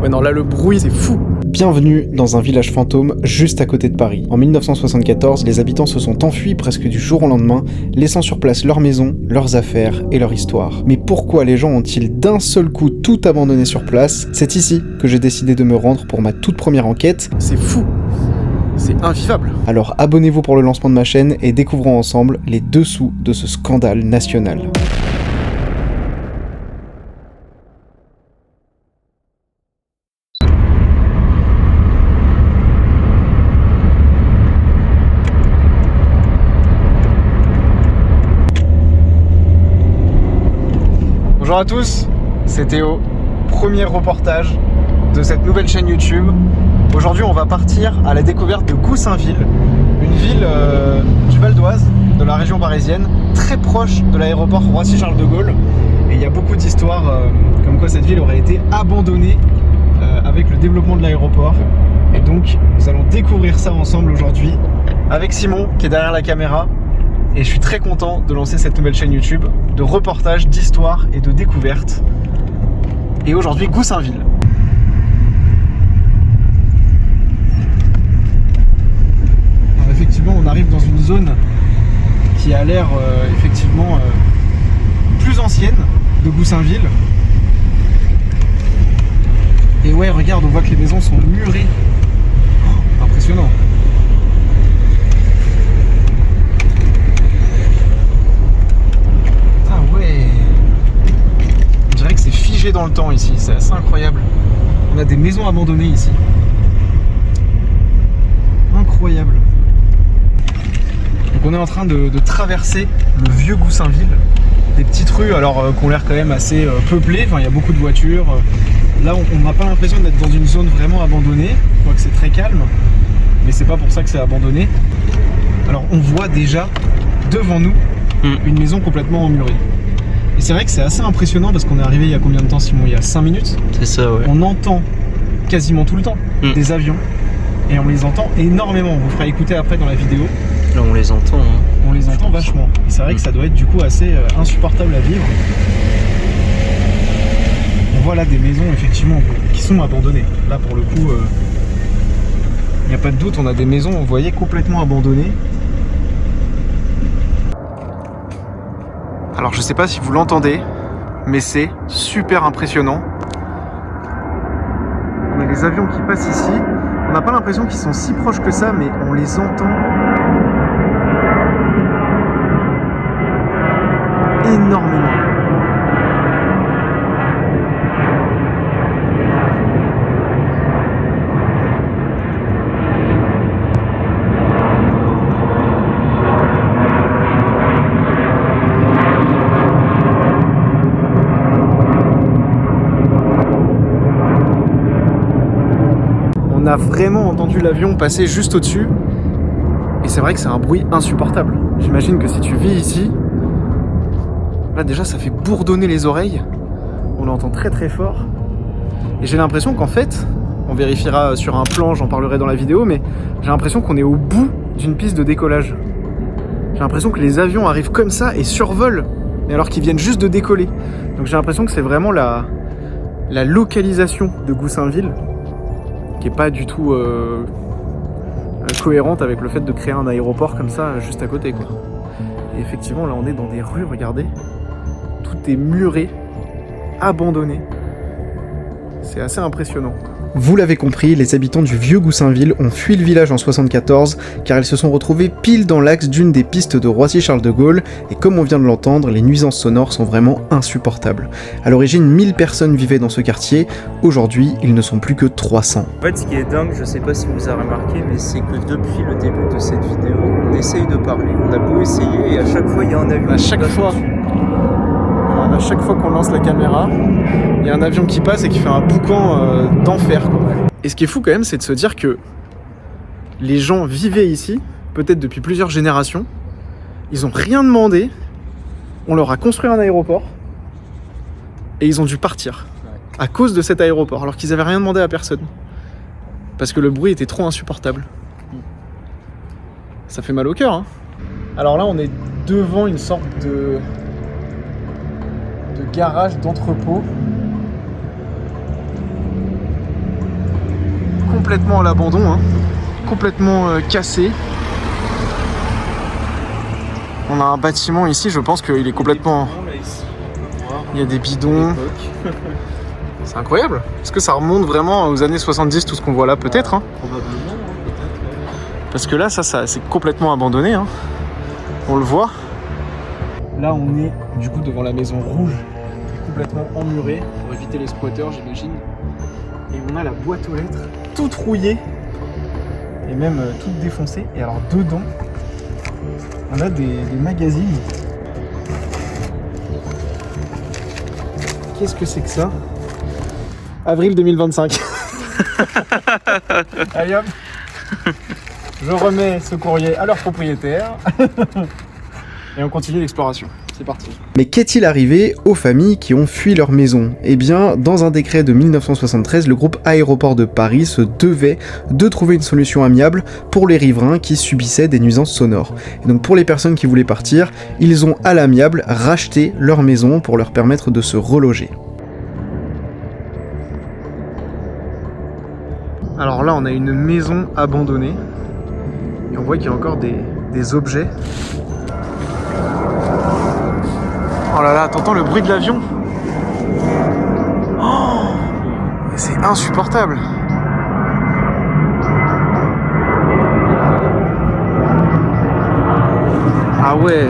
Ouais non, là le bruit c'est fou. Bienvenue dans un village fantôme juste à côté de Paris. En 1974, les habitants se sont enfuis presque du jour au lendemain, laissant sur place leurs maisons, leurs affaires et leur histoire. Mais pourquoi les gens ont-ils d'un seul coup tout abandonné sur place? C'est ici que j'ai décidé de me rendre pour ma toute première enquête. C'est fou. C'est invivable. Alors abonnez-vous pour le lancement de ma chaîne et découvrons ensemble les dessous de ce scandale national. Bonjour à tous, c'est Théo, premier reportage de cette nouvelle chaîne YouTube. Aujourd'hui on va partir à la découverte de Goussainville, une ville du Val d'Oise, de la région parisienne, très proche de l'aéroport Roissy-Charles de Gaulle. Et il y a beaucoup d'histoires comme quoi cette ville aurait été abandonnée avec le développement de l'aéroport. Et donc nous allons découvrir ça ensemble aujourd'hui avec Simon qui est derrière la caméra. Et je suis très content de lancer cette nouvelle chaîne YouTube de reportages, d'histoires et de découvertes. Et aujourd'hui, Goussainville. Alors effectivement, on arrive dans une zone qui a l'air effectivement plus ancienne de Goussainville. Et ouais, regarde, on voit que les maisons sont murées. Oh, impressionnant. Dans le temps ici, c'est assez incroyable. On a des maisons abandonnées ici. Incroyable. Donc on est en train de traverser le vieux Goussainville. Des petites rues alors qui ont l'air quand même assez peuplées, enfin il y a beaucoup de voitures. Là on n'a pas l'impression d'être dans une zone vraiment abandonnée, quoique c'est très calme, mais c'est pas pour ça que c'est abandonné. Alors on voit déjà devant nous une maison complètement emmurée. Et c'est vrai que c'est assez impressionnant parce qu'on est arrivé il y a combien de temps, Simon? Il y a 5 minutes. C'est ça, ouais. On entend quasiment tout le temps des avions et on les entend énormément. On vous fera écouter après dans la vidéo. Là, on les entend. Hein. On les entend vachement. Et c'est vrai que ça doit être du coup assez insupportable à vivre. On voit là des maisons effectivement qui sont abandonnées. Là pour le coup, il n'y a pas de doute, on a des maisons, vous voyez, complètement abandonnées. Alors je sais pas si vous l'entendez, mais c'est super impressionnant. On a les avions qui passent ici. On n'a pas l'impression qu'ils sont si proches que ça, mais on les entend énormément. On a vraiment entendu l'avion passer juste au-dessus. Et c'est vrai que c'est un bruit insupportable. J'imagine que si tu vis ici, là déjà ça fait bourdonner les oreilles. On l'entend très très fort. Et j'ai l'impression qu'en fait, on vérifiera sur un plan, j'en parlerai dans la vidéo, mais j'ai l'impression qu'on est au bout d'une piste de décollage. J'ai l'impression que les avions arrivent comme ça et survolent, mais alors qu'ils viennent juste de décoller. Donc j'ai l'impression que c'est vraiment la localisation de Goussainville qui est pas du tout cohérente avec le fait de créer un aéroport comme ça juste à côté, quoi. Et effectivement là on est dans des rues, regardez, tout est muré, abandonné. C'est assez impressionnant. Vous l'avez compris, les habitants du vieux Goussainville ont fui le village en 74 car ils se sont retrouvés pile dans l'axe d'une des pistes de Roissy-Charles de Gaulle et comme on vient de l'entendre, les nuisances sonores sont vraiment insupportables. À l'origine, 1000 personnes vivaient dans ce quartier, aujourd'hui ils ne sont plus que 300. En fait, ce qui est dingue, je sais pas si vous avez remarqué, mais c'est que depuis le début de cette vidéo, on essaye de parler. On a beau essayer et à chaque fois il y a un avion. À chaque fois qu'on lance la caméra, il y a un avion qui passe et qui fait un boucan d'enfer, quoi. Et ce qui est fou quand même, c'est de se dire que les gens vivaient ici, peut-être depuis plusieurs générations, ils ont rien demandé, on leur a construit un aéroport, et ils ont dû partir à cause de cet aéroport, alors qu'ils avaient rien demandé à personne. Parce que le bruit était trop insupportable. Ça fait mal au cœur, hein. Alors là, on est devant une sorte de garage d'entrepôt. complètement à l'abandon, hein. Complètement cassé. On a un bâtiment ici, je pense qu'il est complètement... Il y a des bidons. C'est incroyable. Est-ce que ça remonte vraiment aux années 70, tout ce qu'on voit là? Peut-être, hein. Probablement, peut-être. Parce que là, ça c'est complètement abandonné, hein. On le voit. Là, on est du coup devant la maison rouge, qui est complètement emmurée pour éviter les squatteurs, j'imagine. Et on a la boîte aux lettres toute rouillée et même toute défoncée. Et alors dedans, on a des magazines. Qu'est-ce que c'est que ça? Avril 2025. Allez hop, je remets ce courrier à leur propriétaire et on continue l'exploration. C'est parti. Mais qu'est-il arrivé aux familles qui ont fui leur maison? Eh bien, dans un décret de 1973, le groupe Aéroport de Paris se devait de trouver une solution amiable pour les riverains qui subissaient des nuisances sonores. Et donc pour les personnes qui voulaient partir, ils ont à l'amiable racheté leur maison pour leur permettre de se reloger. Alors là, on a une maison abandonnée et on voit qu'il y a encore des objets. Oh là là, t'entends le bruit de l'avion? Oh, c'est insupportable. Ah ouais.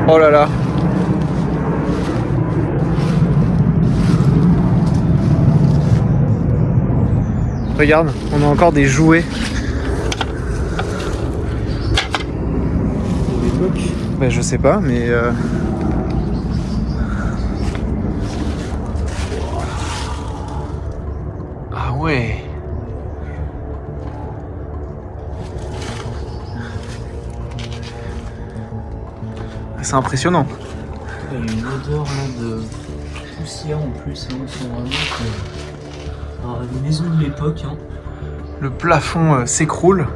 Oh là là. Regarde, on a encore des jouets. Ben, je sais pas, mais ah ouais. C'est impressionnant. Il y a une odeur là de poussière en plus, hein, on sent vraiment une maison de l'époque. Hein. Le plafond s'écroule.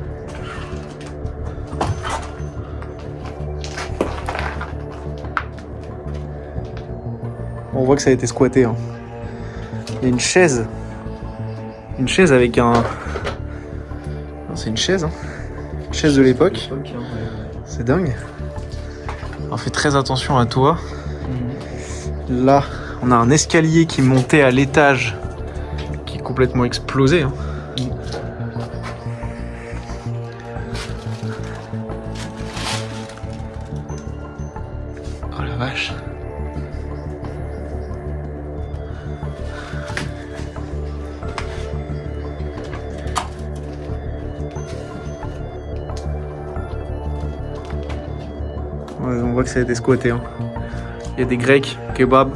On voit que ça a été squatté. Hein. Il y a une chaise. Une chaise avec un... Non, c'est une chaise. Hein. Une chaise de l'époque. C'est dingue. Alors fais très attention à toi. Là, on a un escalier qui montait à l'étage qui est complètement explosé. Hein. Oh la vache. Ouais, on voit que ça a été squatté. Hein. Il y a des Grecs, kebab.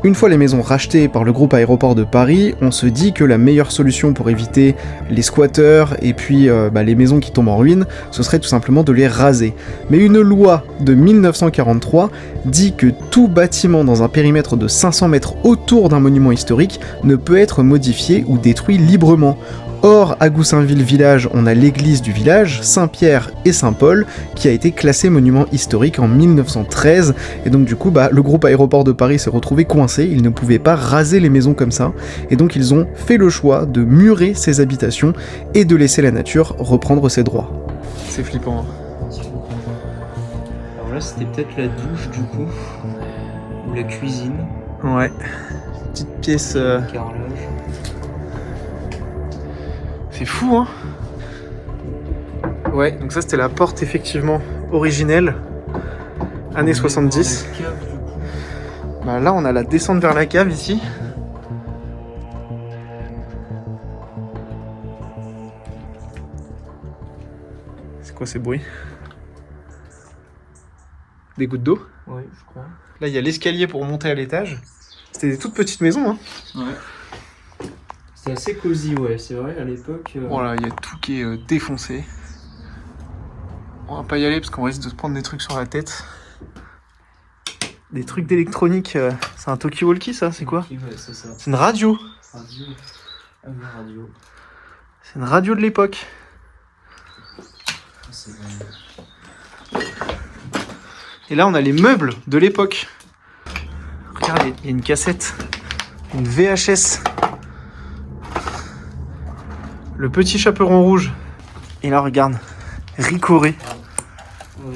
Une fois les maisons rachetées par le groupe Aéroport de Paris, on se dit que la meilleure solution pour éviter les squatteurs et puis les maisons qui tombent en ruine, ce serait tout simplement de les raser. Mais une loi de 1943 dit que tout bâtiment dans un périmètre de 500 mètres autour d'un monument historique ne peut être modifié ou détruit librement. Or, à Goussainville village, on a l'église du village, Saint-Pierre et Saint-Paul, qui a été classé monument historique en 1913, et donc du coup, le groupe Aéroport de Paris s'est retrouvé coincé, ils ne pouvaient pas raser les maisons comme ça, et donc ils ont fait le choix de murer ces habitations et de laisser la nature reprendre ses droits. C'est flippant. Hein. Alors là, c'était peut-être la douche du coup, ou la cuisine. Ouais. Petite pièce... Carrelage. C'est fou, hein. Ouais, donc ça c'était la porte effectivement originelle, années 70. La cave, du coup. Là on a la descente vers la cave ici. C'est quoi ces bruits? Des gouttes d'eau? Ouais, je crois. Là il y a l'escalier pour monter à l'étage. C'était des toutes petites maisons, hein. Ouais. C'est assez cosy, ouais, c'est vrai, à l'époque... Voilà, il y a tout qui est défoncé. On va pas y aller parce qu'on risque de se prendre des trucs sur la tête. Des trucs d'électronique. C'est un talkie-walkie, ça? C'est quoi? Ouais, c'est ça. C'est une radio. Radio. Ah oui, radio. C'est une radio de l'époque. C'est Et là, on a les meubles de l'époque. Regardez, il y a une cassette, une VHS, le petit chaperon rouge. Et là, regarde, Ricoré. Oh,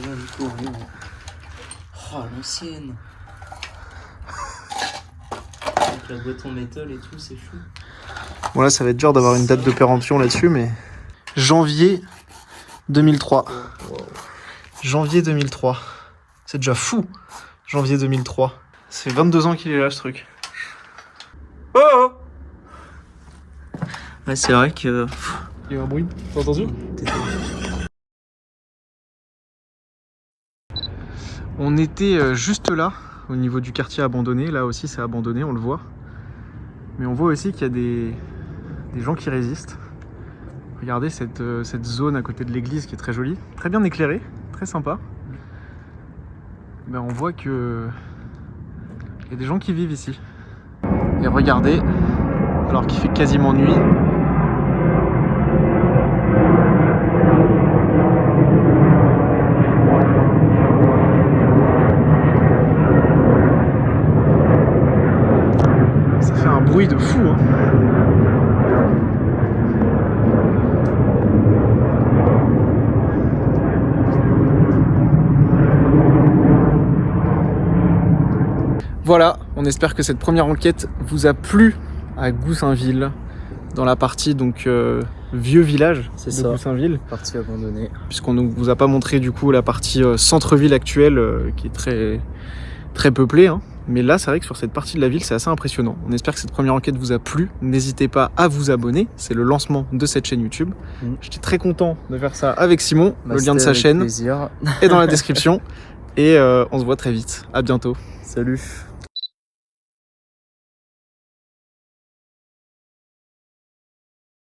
l'ancienne. Avec la boîte en métal et tout, c'est fou. Bon, là, ça va être dur d'avoir une date de péremption là-dessus, mais... Janvier 2003. Janvier 2003. C'est déjà fou. Janvier 2003. C'est 22 ans qu'il est là, ce truc. Oh, oh. Ouais, c'est vrai que... Il y a eu un bruit, t'as entendu? On était juste là, au niveau du quartier abandonné. Là aussi, c'est abandonné, on le voit. Mais on voit aussi qu'il y a des gens qui résistent. Regardez cette zone à côté de l'église qui est très jolie, très bien éclairée, très sympa. Ben, on voit que il y a des gens qui vivent ici. Et regardez, alors qu'il fait quasiment nuit, ça fait un bruit de fou, hein. Voilà, on espère que cette première enquête vous a plu à Goussainville, dans la partie donc vieux village de Goussainville. Partie abandonnée. Puisqu'on ne vous a pas montré du coup la partie centre-ville actuelle qui est très, très peuplée. Hein. Mais là, c'est vrai que sur cette partie de la ville, c'est assez impressionnant. On espère que cette première enquête vous a plu. N'hésitez pas à vous abonner, c'est le lancement de cette chaîne YouTube. J'étais très content de faire ça avec Simon, le lien de sa chaîne est dans la description. Et on se voit très vite, à bientôt. Salut.